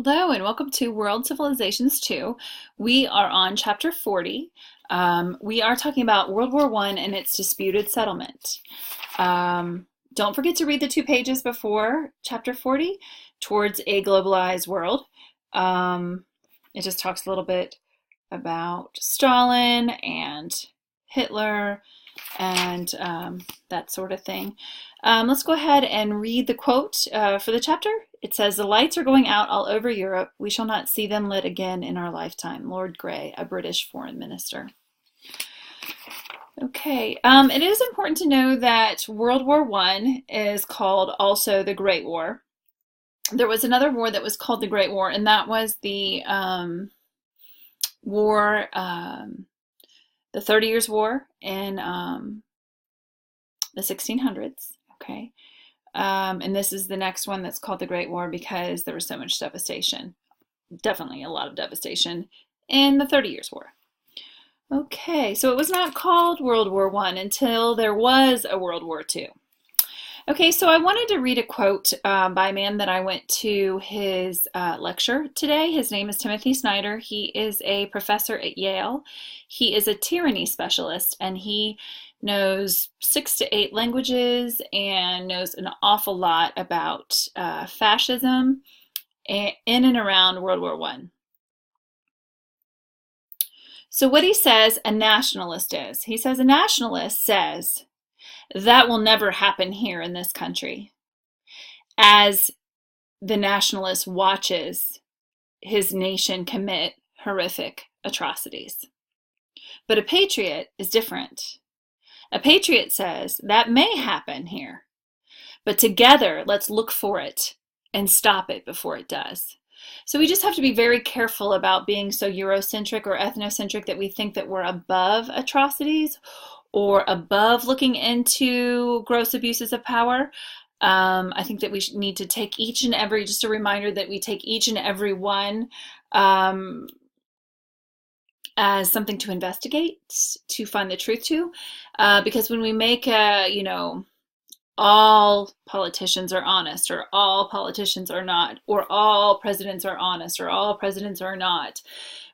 Hello and welcome to World Civilizations 2. We are on chapter 40. We are talking about World War I and its disputed settlement. Don't forget to read the 2 pages before chapter 40, Towards a Globalized World. It just talks a little bit about Stalin and Hitler and that sort of thing. Let's go ahead and read the quote for the chapter. It says, "The lights are going out all over Europe. We shall not see them lit again in our lifetime." Lord Grey, a British foreign minister. Okay, it is important to know that World War I is called also the Great War. There was another war that was called the Great War, and that was the war, the 30 Years' War in the 1600s. Okay. And this is the next one that's called the Great War because there was so much devastation. Definitely a lot of devastation in the 30 Years' War. Okay, so it was not called World War I until there was a World War II. Okay, so I wanted to read a quote by a man that I went to his lecture today. His name is Timothy Snyder. He is a professor at Yale. He is a tyranny specialist, and he knows 6 to 8 languages and knows an awful lot about fascism in and around World War I. So what he says a nationalist is, he says a nationalist says, that will never happen here in this country, as the nationalist watches his nation commit horrific atrocities. But a patriot is different. A patriot says that may happen here, but together let's look for it and stop it before it does. So we just have to be very careful about being so Eurocentric or ethnocentric that we think that we're above atrocities or above looking into gross abuses of power. I think that we need to take each and every, just a reminder that we take each and every one as something to investigate, to find the truth to, because when we make all politicians are honest, or all politicians are not, or all presidents are honest, or all presidents are not,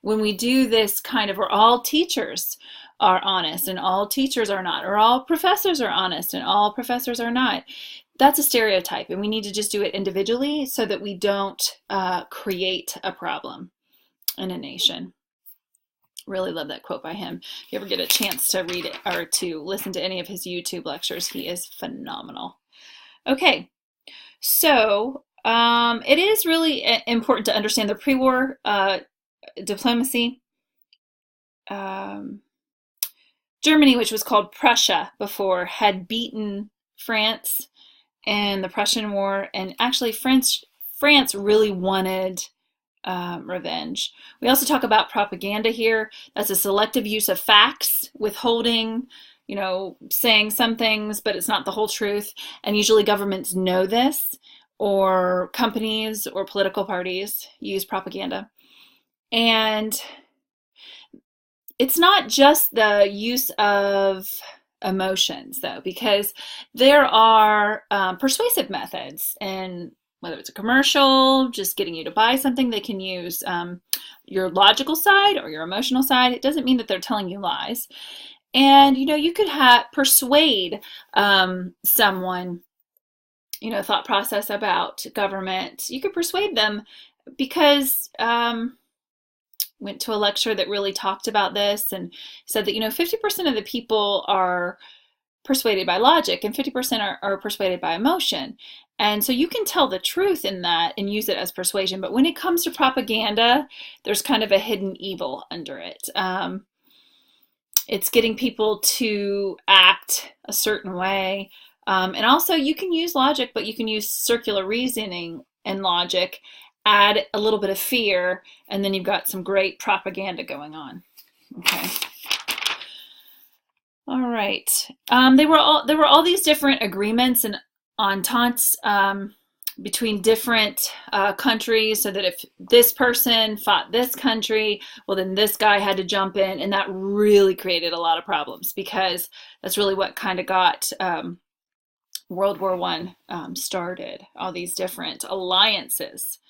when we do this kind of, or all teachers are honest and all teachers are not, or all professors are honest and all professors are not, that's a stereotype, and we need to just do it individually so that we don't create a problem in a nation. Really love that quote by him. If you ever get a chance to read it or to listen to any of his YouTube lectures, he is phenomenal. Okay, so it is really important to understand the pre-war diplomacy. Germany, which was called Prussia before, had beaten France in the Prussian War, and actually France really wanted revenge. We also talk about propaganda here. That's a selective use of facts, withholding, saying some things, but it's not the whole truth. And usually governments know this, or companies or political parties use propaganda. And it's not just the use of emotions, though, because there are persuasive methods, and whether it's a commercial, just getting you to buy something, they can use your logical side or your emotional side. It doesn't mean that they're telling you lies. And, you could persuade someone, thought process about government. You could persuade them because went to a lecture that really talked about this and said that, 50% of the people are persuaded by logic and 50% are persuaded by emotion. And so you can tell the truth in that and use it as persuasion. But when it comes to propaganda, there's kind of a hidden evil under it. It's getting people to act a certain way. And also you can use logic, but you can use circular reasoning and logic, add a little bit of fear, and then you've got some great propaganda going on. Okay. All right. There were all these different agreements and ententes between different countries, so that if this person fought this country, well, then this guy had to jump in, and that really created a lot of problems because that's really what kind of got World War I started. All these different alliances.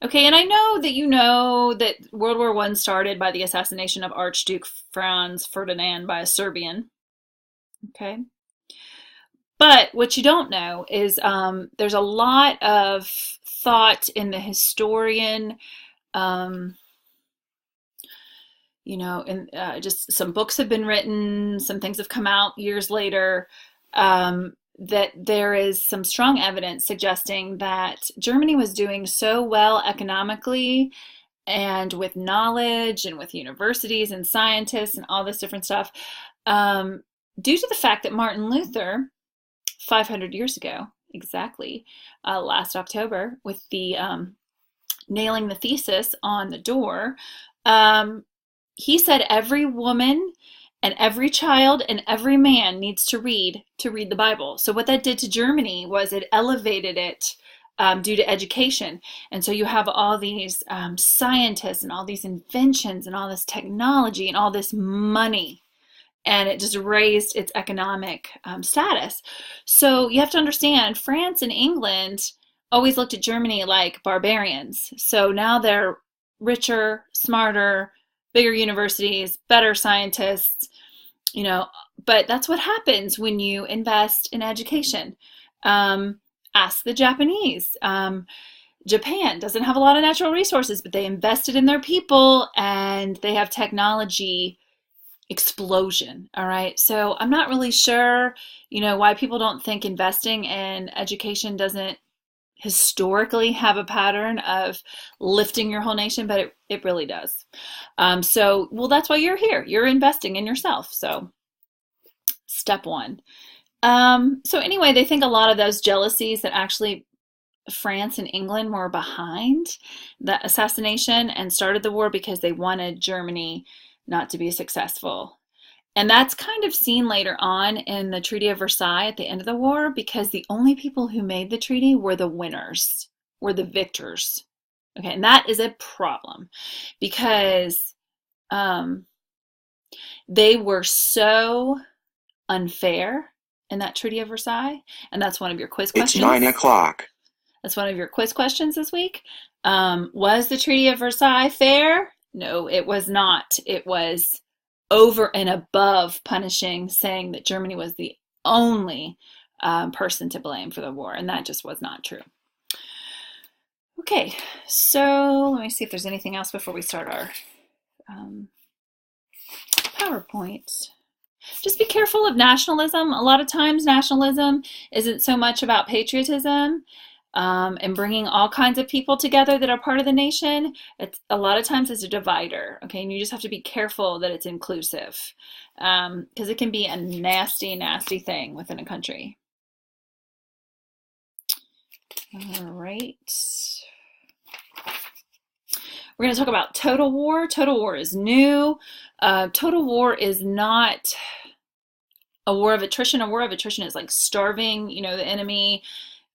Okay, and I know that you know that World War One started by the assassination of Archduke Franz Ferdinand by a Serbian. Okay. But what you don't know is there's a lot of thought in the historian, um, and just some books have been written, some things have come out years later, that there is some strong evidence suggesting that Germany was doing so well economically and with knowledge and with universities and scientists and all this different stuff, um, due to the fact that Martin Luther, 500 years ago, exactly, last October, with the nailing the thesis on the door, um, he said every woman and every child and every man needs to read the Bible. So what that did to Germany was it elevated it due to education. And so you have all these scientists and all these inventions and all this technology and all this money. And it just raised its economic status. So you have to understand, France and England always looked at Germany like barbarians. So now they're richer, smarter, bigger universities, better scientists, you know, but that's what happens when you invest in education. Um, Ask the Japanese. Japan doesn't have a lot of natural resources, but they invested in their people and they have technology explosion. All right. So I'm not really sure, why people don't think investing in education doesn't historically have a pattern of lifting your whole nation, but it really does. Well, that's why you're here. You're investing in yourself. So step one. So anyway, they think a lot of those jealousies that actually France and England were behind the assassination and started the war because they wanted Germany not to be successful. And that's kind of seen later on in the Treaty of Versailles at the end of the war because the only people who made the treaty were the winners, were the victors. Okay, and that is a problem because um, they were so unfair in that Treaty of Versailles. And that's one of your quiz questions. It's 9 o'clock. That's one of your quiz questions this week. Was the Treaty of Versailles fair? No, it was not. It was over and above punishing, saying that Germany was the only person to blame for the war, and that just was not true. Okay, so let me see if there's anything else before we start our PowerPoint. Just be careful of nationalism. A lot of times nationalism isn't so much about patriotism and bringing all kinds of people together that are part of the nation. A lot of times it's a divider, okay? And you just have to be careful that it's inclusive because it can be a nasty, nasty thing within a country. All right. We're going to talk about total war. Total war is new. Total war is not a war of attrition. A war of attrition is like starving, the enemy,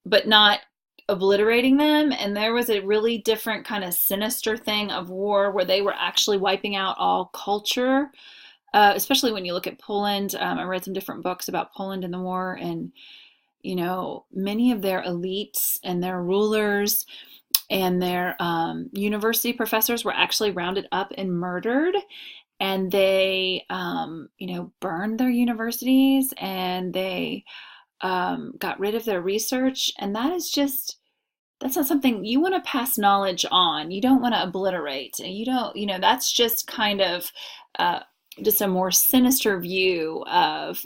but not obliterating them. And there was a really different kind of sinister thing of war where they were actually wiping out all culture, especially when you look at Poland. I read some different books about Poland in the war, and many of their elites and their rulers and their university professors were actually rounded up and murdered. And they, burned their universities and they got rid of their research. And that's not something you want to pass knowledge on. You don't want to obliterate. You don't, that's just kind of just a more sinister view of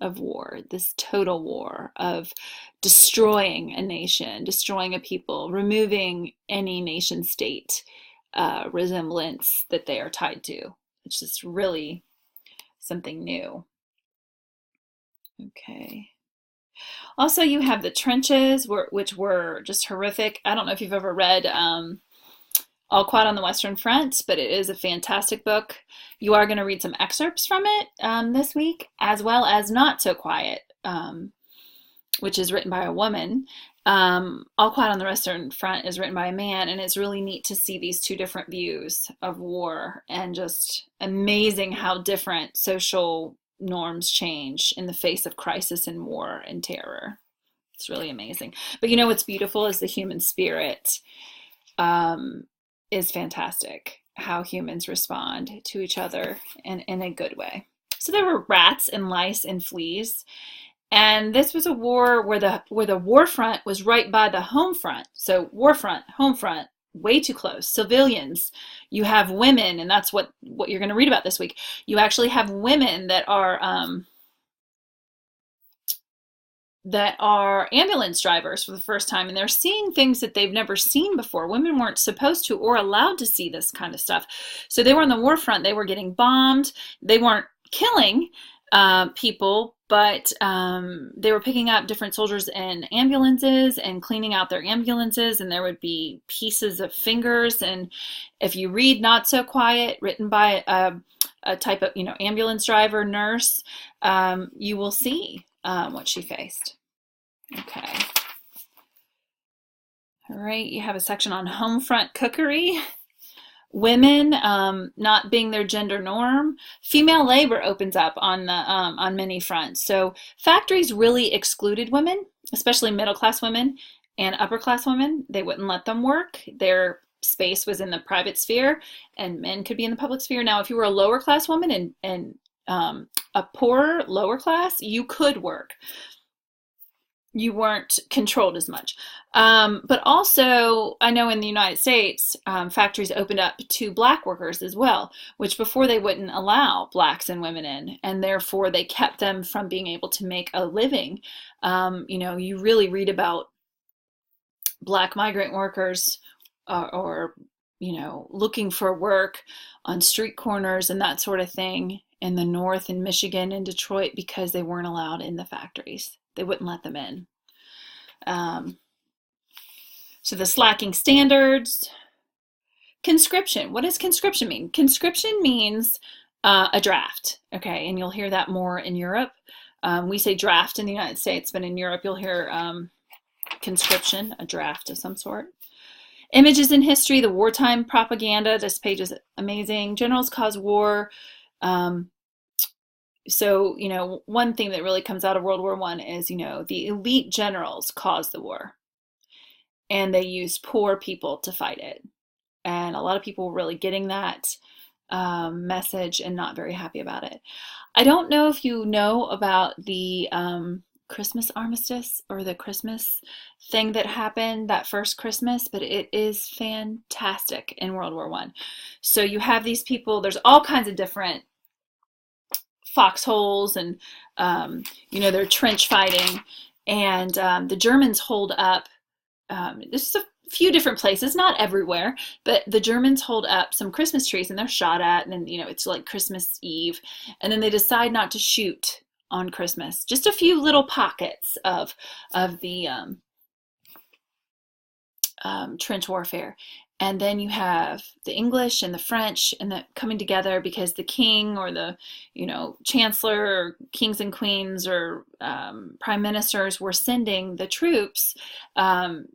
war, this total war of destroying a nation, destroying a people, removing any nation state resemblance that they are tied to. It's just really something new. Okay. Also, you have the trenches, which were just horrific. I don't know if you've ever read All Quiet on the Western Front, but it is a fantastic book. You are going to read some excerpts from it this week, as well as Not So Quiet, which is written by a woman. All Quiet on the Western Front is written by a man, and it's really neat to see these two different views of war, and just amazing how different social norms change in the face of crisis and war and terror. It's really amazing. But what's beautiful is the human spirit um, is fantastic. How humans respond to each other in a good way. So there were rats and lice and fleas, and this was a war where the war front was right by the home front. So war front, home front, way too close. Civilians, you have women, and that's what you're going to read about this week. You actually have women that are ambulance drivers for the first time, and they're seeing things that they've never seen before. Women weren't supposed to or allowed to see this kind of stuff. So they were on the war front. They were getting bombed. They weren't killing people, but they were picking up different soldiers in ambulances and cleaning out their ambulances, and there would be pieces of fingers. And if you read Not So Quiet, written by a type of, ambulance driver, nurse, you will see what she faced. Okay. All right, you have a section on home front cookery. Women not being their gender norm. Female labor opens up on many fronts. So factories really excluded women, especially middle class women and upper class women. They wouldn't let them work. Their space was in the private sphere, and men could be in the public sphere. Now, if you were a lower class woman and a poorer lower class, you could work. You weren't controlled as much. But also, I know in the United States, factories opened up to black workers as well, which before they wouldn't allow blacks and women in, and therefore they kept them from being able to make a living. You really read about black migrant workers or looking for work on street corners and that sort of thing in the North, in Michigan and Detroit, because they weren't allowed in the factories. They wouldn't let them in. So the slacking standards. Conscription. What does conscription mean? Conscription means a draft. Okay, and you'll hear that more in Europe. We say draft in the United States, but in Europe you'll hear conscription, a draft of some sort. Images in history, the wartime propaganda. This page is amazing. Generals cause war. So, one thing that really comes out of World War I is, the elite generals caused the war, and they used poor people to fight it. And a lot of people were really getting that message and not very happy about it. I don't know if you know about the Christmas armistice or the Christmas thing that happened that first Christmas, but it is fantastic in World War I. So you have these people, there's all kinds of different foxholes and they're trench fighting, and the Germans hold up this is a few different places, not everywhere, but the Germans hold up some Christmas trees and they're shot at, and then it's like Christmas Eve, and then they decide not to shoot on Christmas, just a few little pockets of the trench warfare. And then you have the English and the French and the coming together because the king or the, chancellor or kings and queens or prime ministers were sending the troops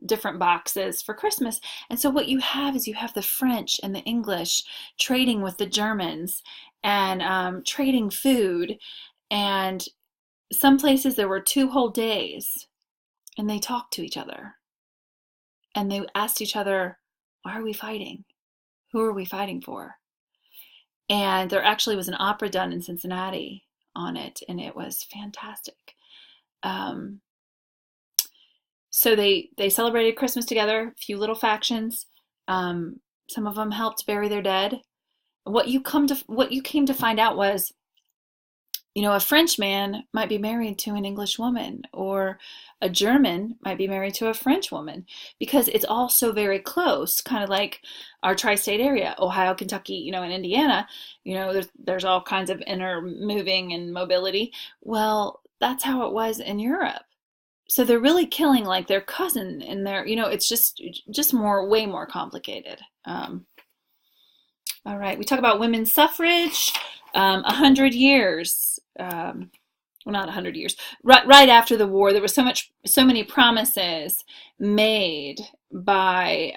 different boxes for Christmas. And so what you have is you have the French and the English trading with the Germans and trading food. And some places there were 2 whole days and they talked to each other. And they asked each other, why are we fighting? Who are we fighting for? And there actually was an opera done in Cincinnati on it, and it was fantastic. So they celebrated Christmas together, a few little factions. Some of them helped bury their dead. What you came to find out was, a French man might be married to an English woman, or a German might be married to a French woman, because it's all so very close, kind of like our tri-state area, Ohio, Kentucky, and Indiana, there's all kinds of intermoving and mobility. Well, that's how it was in Europe. So they're really killing like their cousin and their, it's just way more complicated. All right, we talk about women's suffrage. 100 years, well, not 100 years, right after the war, there was so many promises made by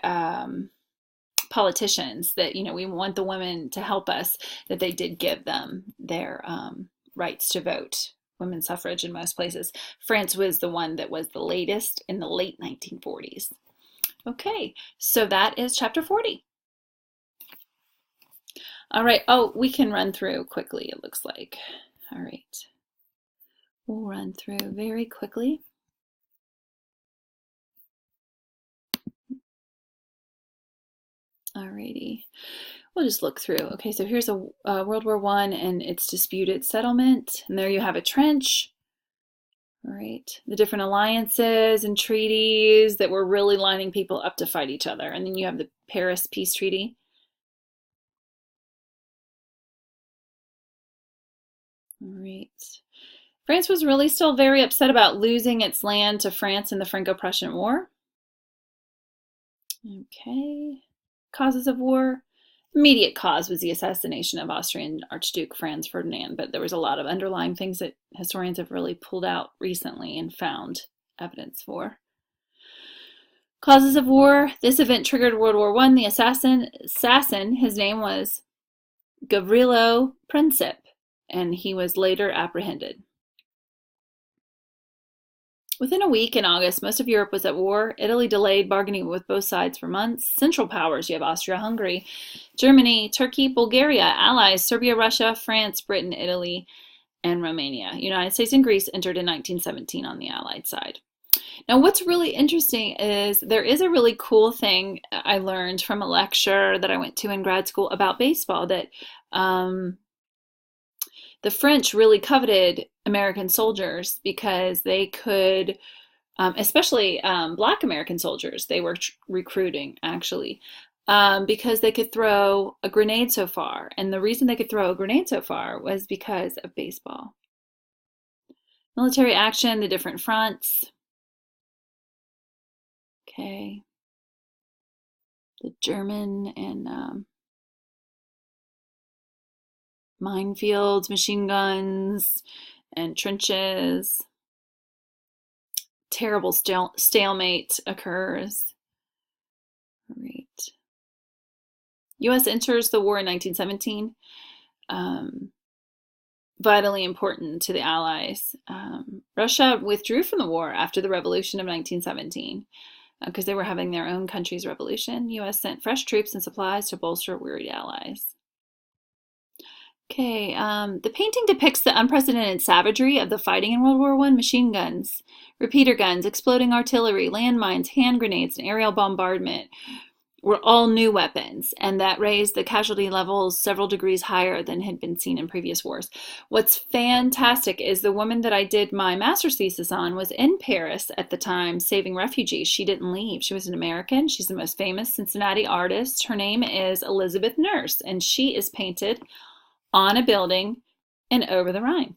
politicians that, we want the women to help us, that they did give them their rights to vote, women's suffrage in most places. France was the one that was the latest in the late 1940s. Okay, so that is chapter 40. All right. Oh, we can run through quickly, it looks like. All right. We'll run through very quickly. Alrighty. We'll just look through. Okay, so here's a World War I and its disputed settlement. And there you have a trench. All right. The different alliances and treaties that were really lining people up to fight each other. And then you have the Paris Peace Treaty. All right. France was really still very upset about losing its land to France in the Franco-Prussian War. Okay. Causes of war. Immediate cause was the assassination of Austrian Archduke Franz Ferdinand, but there was a lot of underlying things that historians have really pulled out recently and found evidence for. Causes of war. This event triggered World War I. The assassin, his name was Gavrilo Princip, and he was later apprehended. Within a week in August, most of Europe was at war. Italy delayed bargaining with both sides for months. Central powers, you have Austria-Hungary, Germany, Turkey, Bulgaria, allies, Serbia, Russia, France, Britain, Italy, and Romania. United States and Greece entered in 1917 on the Allied side. Now, what's really interesting is there is a really cool thing I learned from a lecture that I went to in grad school about baseball, that the French really coveted American soldiers because they could, especially Black American soldiers, they were recruiting actually, because they could throw a grenade so far. And the reason they could throw a grenade so far was because of baseball. Military action, the different fronts. Okay. The German and minefields, machine guns, and trenches. Terrible stalemate occurs. All right. U.S. enters the war in 1917. Vitally important to the Allies. Russia withdrew from the war after the revolution of 1917 because they were having their own country's revolution. U.S. sent fresh troops and supplies to bolster wearied allies. Okay, the painting depicts the unprecedented savagery of the fighting in World War I. Machine guns, repeater guns, exploding artillery, landmines, hand grenades, and aerial bombardment were all new weapons, and that raised the casualty levels several degrees higher than had been seen in previous wars. What's fantastic is the woman that I did my master's thesis on was in Paris at the time saving refugees. She didn't leave. She was an American. She's the most famous Cincinnati artist. Her name is Elizabeth Nurse, and she is painted on a building in Over the Rhine.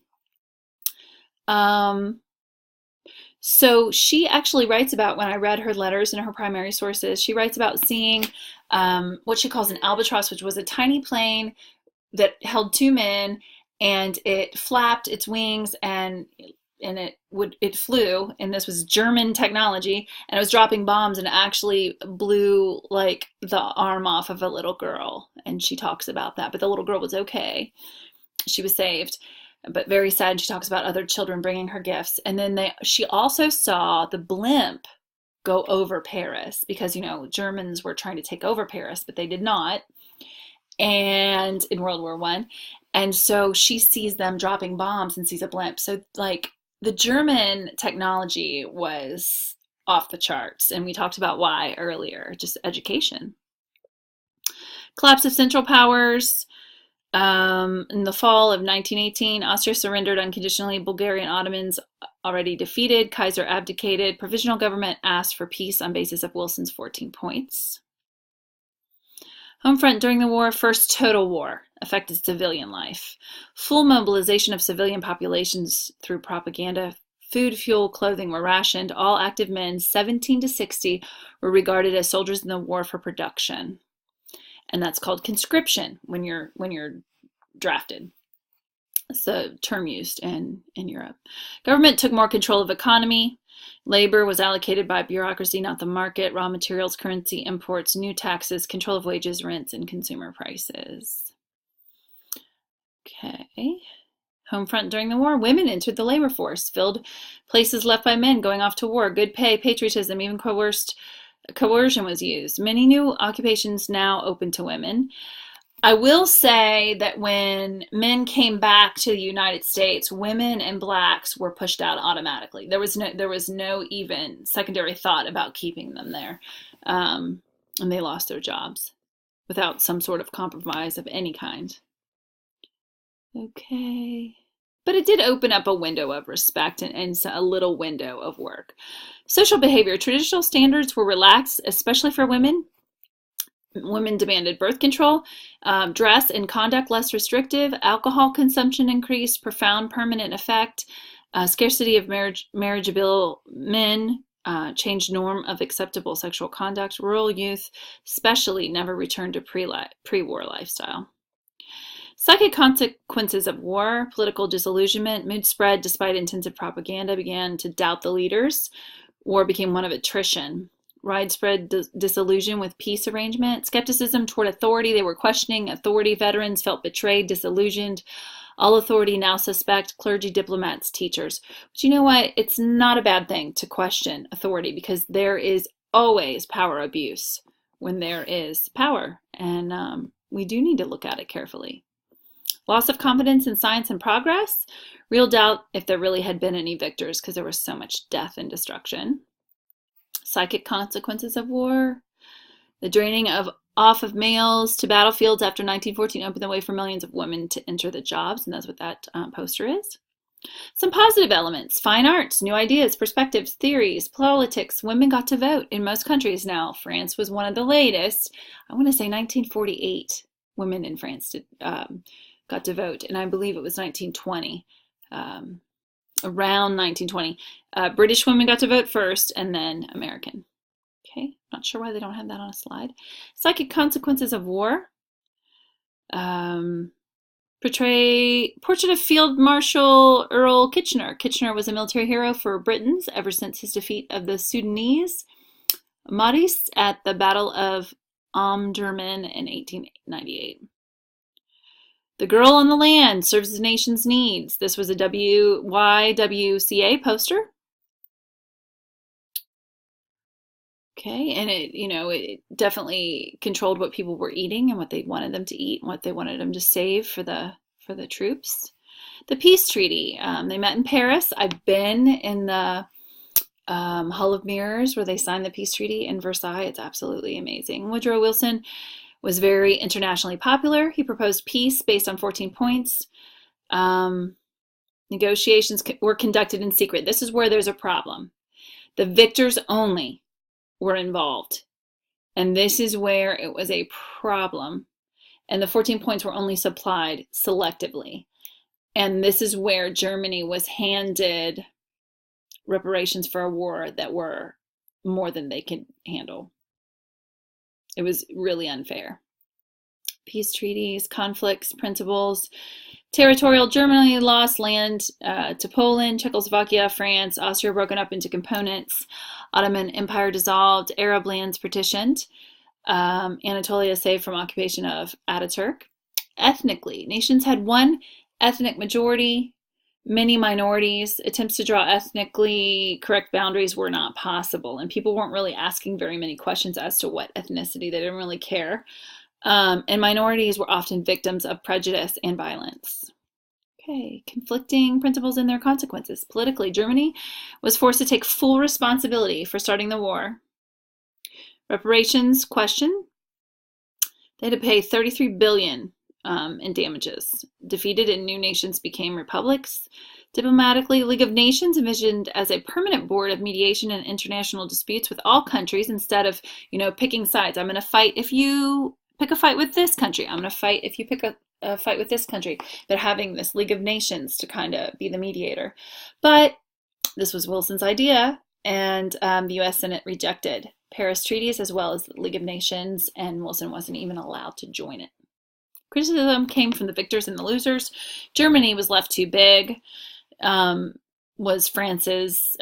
So she actually writes about, when I read her letters and her primary sources, she writes about seeing what she calls an albatross, which was a tiny plane that held two men, and it flapped its wings and it flew, and this was German technology, and it was dropping bombs, and it actually blew like the arm off of a little girl, and she talks about that, but the little girl was okay. She was saved, but very sad. She talks about other children bringing her gifts, and then she also saw the blimp go over Paris because, you know, Germans were trying to take over Paris, but they did not, and in World War I, and so she sees them dropping bombs and sees a blimp. So like, the German technology was off the charts, and we talked about why earlier, just education. Collapse of Central Powers. In the fall of 1918, Austria surrendered unconditionally. Bulgarian Ottomans already defeated. Kaiser abdicated. Provisional government asked for peace on basis of Wilson's 14 points. Home front during the war. First total war affected civilian life. Full mobilization of civilian populations through propaganda. Food, fuel, clothing were rationed. All active men, 17 to 60, were regarded as soldiers in the war for production. And that's called conscription when you're drafted. It's a term used in Europe. Government took more control of economy. Labor was allocated by bureaucracy, not the market. Raw materials, currency, imports, new taxes, control of wages, rents, and consumer prices. Okay. Home front during the war. Women entered the labor force, filled places left by men going off to war. Good pay, patriotism, even coerced Coercion was used. Many new occupations now open to women. I will say that when men came back to the United States, women and blacks were pushed out automatically. There was no even secondary thought about keeping them there, and they lost their jobs without some sort of compromise of any kind. Okay. But it did open up a window of respect and a little window of work. Social behavior. Traditional standards were relaxed, especially for women. Women demanded birth control, dress and conduct less restrictive, alcohol consumption increased, profound permanent effect, scarcity of marriageable men, changed norm of acceptable sexual conduct. Rural youth, especially, never returned to pre-war lifestyle. Psychic consequences of war, political disillusionment, mood spread despite intensive propaganda, began to doubt the leaders. War became one of attrition. Widespread disillusion with peace arrangement, skepticism toward authority. They were questioning authority. Veterans felt betrayed, disillusioned. All authority now suspect. Clergy, diplomats, teachers. But you know what? It's not a bad thing to question authority, because there is always power abuse when there is power, and we do need to look at it carefully. Loss of confidence in science and progress. Real doubt if there really had been any victors, because there was so much death and destruction. Psychic consequences of war. The draining off of males to battlefields after 1914 opened the way for millions of women to enter the jobs, and that's what that poster is. Some positive elements. Fine arts, new ideas, perspectives, theories, politics. Women got to vote in most countries now. France was one of the latest. I want to say 1948 women in France got to vote, and I believe it was 1920, around 1920. British women got to vote first, and then American. Okay, not sure why they don't have that on a slide. Psychic consequences of war. Portrait of Field Marshal Earl Kitchener. Kitchener was a military hero for Britons ever since his defeat of the Sudanese Mahdists at the Battle of Omdurman in 1898. The Girl on the Land serves the nation's needs. This was a YWCA poster. Okay, and it definitely controlled what people were eating and what they wanted them to eat and what they wanted them to save for the troops. The peace treaty. They met in Paris. I've been in the Hall of Mirrors where they signed the peace treaty in Versailles. It's absolutely amazing. Woodrow Wilson was very internationally popular. He proposed peace based on 14 points. Negotiations were conducted in secret. This is where there's a problem. The victors only were involved. And this is where it was a problem. And the 14 points were only supplied selectively. And this is where Germany was handed reparations for a war that were more than they could handle. It was really unfair. Peace treaties, conflicts, principles. Territorial. Germany lost land to Poland, Czechoslovakia, France, Austria broken up into components. Ottoman Empire dissolved. Arab lands partitioned. Anatolia saved from occupation of Ataturk. Ethnically, nations had one ethnic majority, many minorities. Attempts to draw ethnically correct boundaries were not possible, and people weren't really asking very many questions as to what ethnicity. They didn't really care. And minorities were often victims of prejudice and violence. Okay, conflicting principles and their consequences. Politically, Germany was forced to take full responsibility for starting the war. Reparations question. They had to pay $33 billion in damages. Defeated and new nations became republics. Diplomatically, League of Nations envisioned as a permanent board of mediation in international disputes with all countries instead of, picking sides. I'm going to fight if you pick a fight with this country. I'm going to fight if you pick a fight with this country. They're having this League of Nations to kind of be the mediator. But this was Wilson's idea, and the U.S. Senate rejected Paris treaties as well as the League of Nations, and Wilson wasn't even allowed to join it. Criticism came from the victors and the losers. Germany was left too big, was France's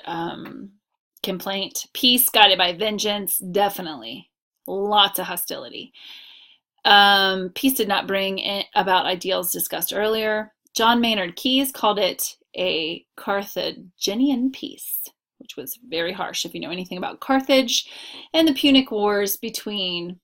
complaint. Peace guided by vengeance, definitely. Lots of hostility. Peace did not bring about ideals discussed earlier. John Maynard Keyes called it a Carthaginian peace. which was very harsh if you know anything about Carthage, and the Punic Wars between